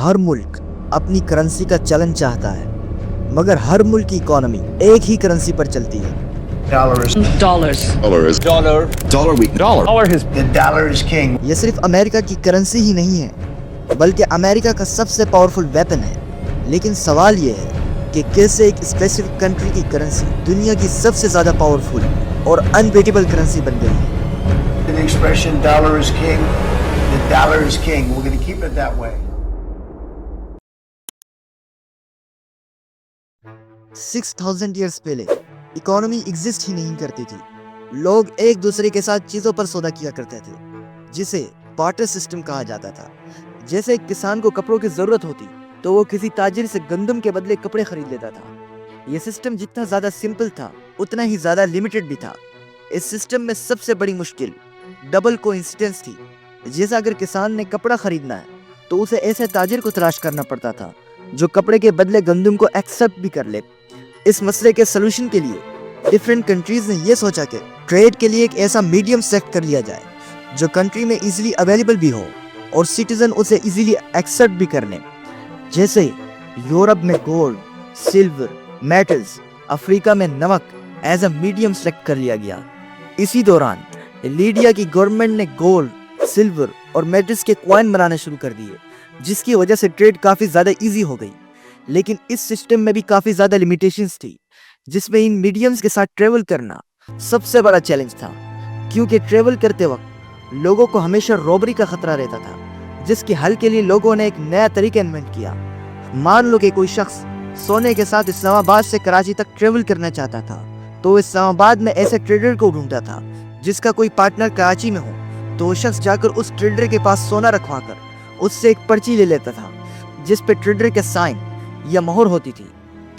हर मुल्क अपनी करेंसी का चलन चाहता है, मगर हर मुल्क की इकोनॉमी एक ही करेंसी पर चलती है। ये सिर्फ अमेरिका की करेंसी ही नहीं है, बल्कि अमेरिका का सबसे पावरफुल वेपन है। लेकिन सवाल ये है कि कैसे एक स्पेसिफिक कंट्री की करेंसी दुनिया की सबसे ज्यादा पावरफुल और अनबीटेबल करेंसी बन गई है। The expression dollar is king, the dollar is king. We're going to keep it that way. 6000 years पहले इकोनॉमी एग्जिस्ट ही नहीं करती थी। लोग एक दूसरे के साथ चीजों पर सौदा किया करते थे, जिसे बार्टर सिस्टम कहा जाता था। जैसे एक किसान को कपड़ों की जरूरत होती तो वो किसी ताजिर से गंदम के बदले कपड़े खरीद लेता था। यह सिस्टम जितना ज्यादा सिंपल था उतना ही ज्यादा लिमिटेड भी था। इस सिस्टम में सबसे बड़ी मुश्किल डबल कोइंसिडेंस थी। जैसे अगर किसान ने कपड़ा खरीदना है तो उसे ऐसे ताजिर को तलाश करना पड़ता था जो कपड़े के बदले गंदम को एक्सेप्ट भी कर ले। इस मसले के सलूशन के लिए डिफरेंट कंट्रीज ने यह सोचा कि ट्रेड के लिए एक ऐसा मीडियम सेट कर लिया जाए जो कंट्री में इजीली अवेलेबल भी हो और सिटीजन उसे इजीली एक्सेप्ट भी कर लें। जैसे यूरोप में गोल्ड, सिल्वर, मेटल्स, अफ्रीका में नमक एज अ मीडियम सेलेक्ट कर लिया गया। इसी दौरान लीबिया की गवर्नमेंट ने गोल्ड, सिल्वर और मेटल्स के कॉइन बनाने शुरू कर दिए, जिसकी वजह से ट्रेड काफी ज्यादा इजी हो गई। लेकिन इस सिस्टम में भी काफी ज्यादा लिमिटेशंस थी, जिसमें इन मीडियम्स के साथ ट्रेवल करना सबसे बड़ा चैलेंज था, क्योंकि ट्रेवल करते वक्त लोगों को हमेशा रॉबरी का खतरा रहता था, जिसके हल के लिए लोगों ने एक नया तरीका इन्वेंट किया। मान लो कि कोई शख्स सोने के साथ इस्लामाबाद से कराची तक ट्रेवल करना चाहता था, तो इस्लामाबाद में ऐसे ट्रेडर को ढूंढता था जिसका कोई पार्टनर कराची में हो। तो वो शख्स जाकर उस ट्रेडर के पास सोना रखवाकर उससे एक पर्ची ले लेता था, जिस पे ट्रेडर के साइन या मोहर होती थी।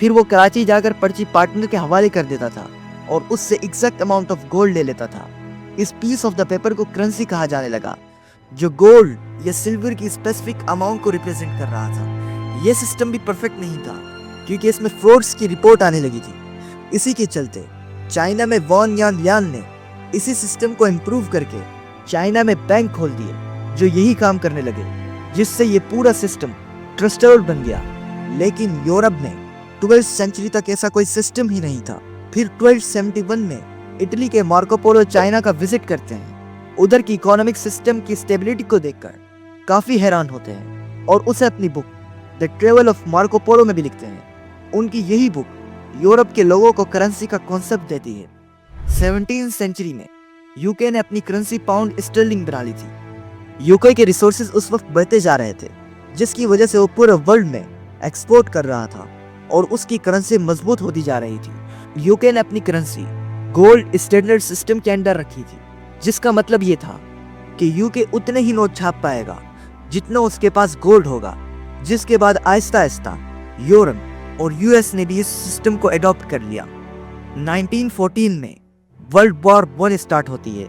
फिर वो कराची जाकर पर्ची पार्टनर के हवाले कर देता था और उससे एग्जैक्ट अमाउंट ऑफ गोल्ड ले लेता था। इस पीस ऑफ द पेपर को करेंसी कहा जाने लगा, जो गोल्ड या सिल्वर की स्पेसिफिक अमाउंट को रिप्रेजेंट कर रहा था। यह सिस्टम भी परफेक्ट नहीं था, क्योंकि इसमें फ्रॉड्स की रिपोर्ट आने लगी थी। इसी के चलते चाइना में वॉन यान लियान ने इसी सिस्टम को इम्प्रूव करके चाइना में बैंक खोल दिए, जो यही काम करने लगे, जिससे ये पूरा सिस्टम ट्रस्टेबल बन गया। लेकिन यूरोप में 12वीं सेंचुरी तक ऐसा कोई सिस्टम ही नहीं था। फिर 1271 में इटली के मार्को पोलो चाइना का विजिट करते हैं। उधर की इकोनॉमिक सिस्टम की स्टेबिलिटी को देखकर काफी हैरान होते हैं और उसे अपनी book the travel of Marco Polo में भी लिखते हैं। उनकी यही बुक यूरोप के लोगों को करेंसी का कॉन्सेप्ट देती है। 17वीं सेंचुरी में यूके ने अपनी करेंसी पाउंड स्टर्लिंग बना ली थी। यूके के रिसोर्सेज उस वक्त बढ़ते जा रहे थे, जिसकी वजह से वो पूरे वर्ल्ड में एक्सपोर्ट कर रहा था और उसकी करेंसी मजबूत होती जा रही थी। यूके ने अपनी करेंसी गोल्ड स्टैंडर्ड सिस्टम के अंडर रखी थी, जिसका मतलब ये था कि यूके उतने ही नोट छाप पाएगा जितना उसके पास गोल्ड होगा। जिसके बाद आहिस्ता आहिस्ता यूरोप और यूएस ने भी इस सिस्टम को अडॉप्ट कर लिया। 1914 में वर्ल्ड वॉर 1 स्टार्ट होती है,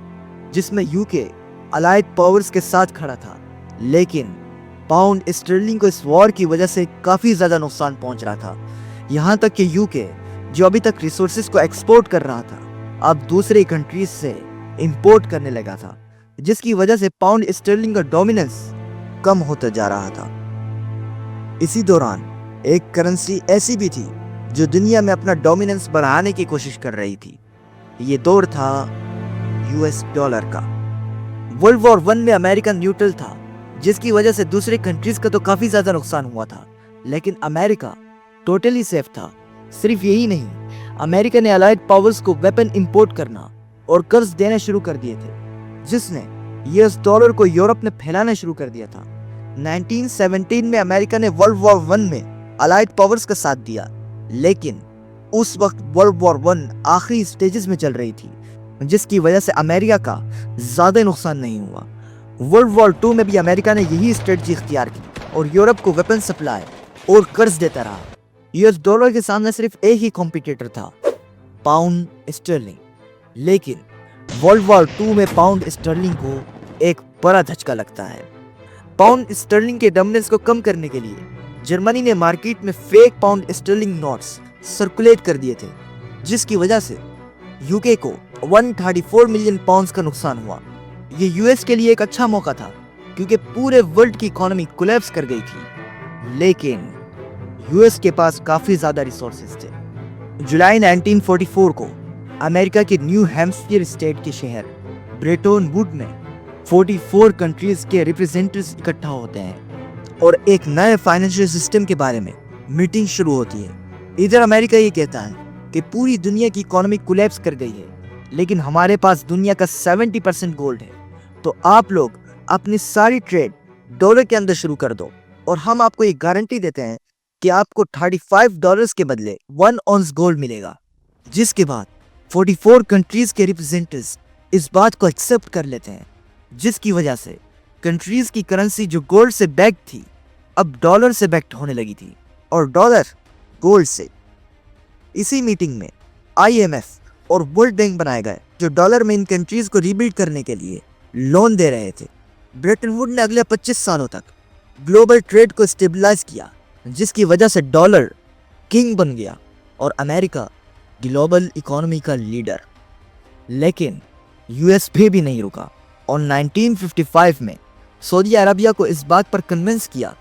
जिसमें यूके अलाइड पावर्स के साथ खड़ा था। लेकिन पाउंड स्टर्लिंग को इस वॉर की वजह से काफी ज्यादा नुकसान पहुंच रहा था। यहाँ तक कि यूके, जो अभी तक रिसोर्सेज को एक्सपोर्ट कर रहा था, अब दूसरे कंट्रीज से इंपोर्ट करने लगा था, जिसकी वजह से पाउंड स्टर्लिंग का डोमिनेंस कम होता जा रहा था। इसी दौरान एक करेंसी ऐसी भी थी जो दुनिया में अपना डोमिनेंस बढ़ाने की कोशिश कर रही थी। ये दौर था यूएस डॉलर का। वर्ल्ड वॉर 1 में अमेरिका न्यूट्रल था, जिसकी वजह से दूसरे कंट्रीज का तो काफी ज्यादा नुकसान हुआ था, लेकिन अमेरिका टोटली सेफ था। सिर्फ यही नहीं, अमेरिका ने अलाइड पावर्स को वेपन इंपोर्ट करना और कर्ज देना शुरू कर दिए थे, जिसने यूएस डॉलर को यूरोप में फैलाना शुरू कर दिया था। 1917 में अमेरिका ने वर्ल्ड वॉर 1 में अलाइड पावर्स का साथ दिया, लेकिन उस वक्त वर्ल्ड वॉर 1 आखिरी स्टेजेस में चल रही थी, जिसकी वजह से अमेरिका का ज्यादा नुकसान नहीं हुआ। वर्ल्ड वॉर 2 में भी अमेरिका ने यही स्ट्रेटजी इख्तियार की और यूरोप को वेपन सप्लाई और कर्ज देता रहा। यूएस डॉलर के सामने सिर्फ एक ही कॉम्पिटिटर था, पाउंड स्टर्लिंग। लेकिन वर्ल्ड वॉर 2 में पाउंड स्टर्लिंग को एक बड़ा धचका लगता है। पाउंड स्टर्लिंग के डोमिनेंस को कम करने के लिए जर्मनी ने मार्केट में fake pound sterling notes circulate कर दिए थे, जिसकी वजह से यूके को 134 मिलियन पाउंड्स का नुकसान हुआ। ये यूएस के लिए एक अच्छा मौका था, क्योंकि पूरे वर्ल्ड की इकोनॉमी कोलैप्स कर गई थी। लेकिन यूएस के पास काफी ज्यादा रिसोर्सेज थे। जुलाई 1944 को अमेरिका के न्यू हैम्पशायर स्टेट के शहर ब्रेटन वुड में 44 कंट्रीज के रिप्रेजेंटेटिव्स इकट्ठा होते हैं और एक नए फाइनेंशियल सिस्टम के बारे में मीटिंग शुरू होती है। इधर अमेरिका ये कहता है कि पूरी दुनिया की इकोनॉमी कोलैप्स कर गई है, लेकिन हमारे पास दुनिया का 70% गोल्ड है, तो आप लोग अपनी सारी ट्रेड डॉलर के अंदर शुरू कर दो और हम आपको ये गारंटी देते हैं कि आपको $35 के बदले 1 ऑन्स गोल्ड मिलेगा। जिसके बाद 44 कंट्रीज के रिप्रेजेंटेटिव्स इस बात को एक्सेप्ट कर लेते हैं, जिसकी वजह से कंट्रीज की करेंसी जो गोल्ड से बैक्ड थी अब डॉलर से बैक्ड होने लगी थी और डॉलर गोल्ड से। इसी मीटिंग में IMF और वर्ल्ड बैंक बनाए गए जो डॉलर में इन कंट्रीज को रीबिल्ड करने के लिए लोन दे रहे थे। ब्रेटन वुड ने अगले 25 सालों तक ग्लोबल ट्रेड को स्टेबलाइज किया, जिसकी वजह से डॉलर किंग बन गया और अमेरिका ग्लोबल इकोनॉमी का लीडर। लेकिन यूएस भी नहीं रुका और 1955 में सऊदी अरबिया को इस बात पर कन्विंस किया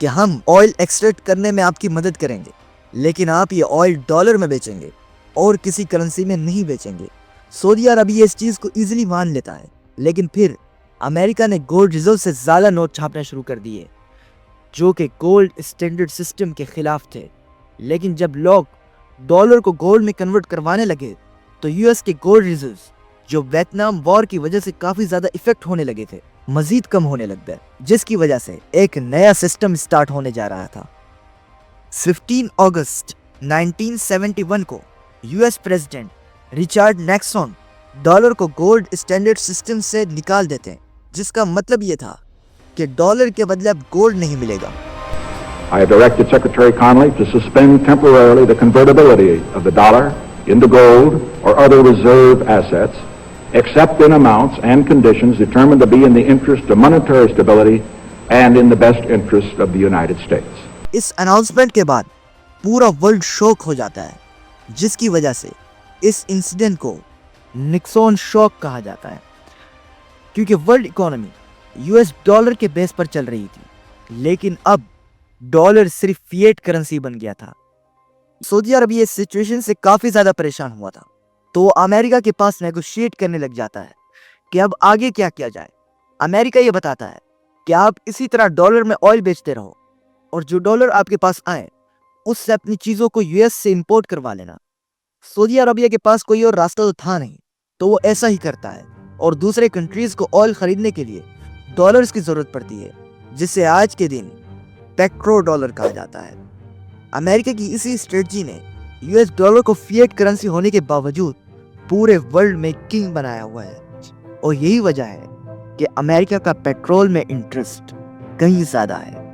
कि हम ऑयल एक्सट्रैक्ट करने में आपकी मदद करेंगे, लेकिन आप ये ऑयल डॉलर में बेचेंगे और किसी करेंसी में नहीं बेचेंगे। सऊदी अरबिया इस चीज़ को ईजिली मान लेता है, लेकिन फिर अमेरिका ने गोल्ड रिजर्व से ज़्यादा नोट छापने शुरू कर दिए, जो कि गोल्ड स्टैंडर्ड सिस्टम के खिलाफ थे। लेकिन जब लोग डॉलर को गोल्ड में कन्वर्ट करवाने लगे तो यूएस के गोल्ड रिजर्व्स, जो वियतनाम वॉर की वजह से काफ़ी ज़्यादा इफेक्ट होने लगे थे, मजीद कम होने लग गए, जिसकी वजह से एक नया सिस्टम स्टार्ट होने जा रहा था। 15 अगस्त 1971 को US president Richard Nixon dollar को गोल्ड स्टैंडर्ड सिस्टम से निकाल देते हैं, जिसका मतलब ये था कि डॉलर के बदले अब गोल्ड नहीं मिलेगा। I have directed Secretary Connally to suspend temporarily the convertibility of the dollar into gold or other reserve assets, except in amounts and conditions determined to be in the interest of monetary stability and in the best interest of the United States. इस announcement के बाद पूरा world shock हो जाता है, जिसकी वजह से इस इंसिडेंट को निक्सन शॉक कहा जाता है, क्योंकि वर्ल्ड इकोनॉमी यूएस डॉलर के बेस पर चल रही थी, लेकिन अब डॉलर सिर्फ फिएट करेंसी बन गया था। सऊदी अरबिया इस सिचुएशन से काफी ज्यादा परेशान हुआ था, तो वो अमेरिका के पास नेगोशिएट करने लग जाता है कि अब आगे क्या किया जाए। अमेरिका ये बताता है कि आप इसी तरह डॉलर में ऑयल बेचते रहो और जो डॉलर आपके पास आए उससे अपनी चीजों को यूएस से इंपोर्ट करवा लेना। सऊदी अरबिया के पास कोई और रास्ता तो था नहीं, तो वो ऐसा ही करता है और दूसरे कंट्रीज को ऑयल खरीदने के लिए डॉलर्स की जरूरत पड़ती है, जिसे आज के दिन पेट्रो डॉलर कहा जाता है। अमेरिका की इसी स्ट्रेटजी ने यूएस डॉलर को फिएट करेंसी होने के बावजूद पूरे वर्ल्ड में किंग बनाया हुआ है, और यही वजह है कि अमेरिका का पेट्रोल में इंटरेस्ट कहीं ज्यादा है।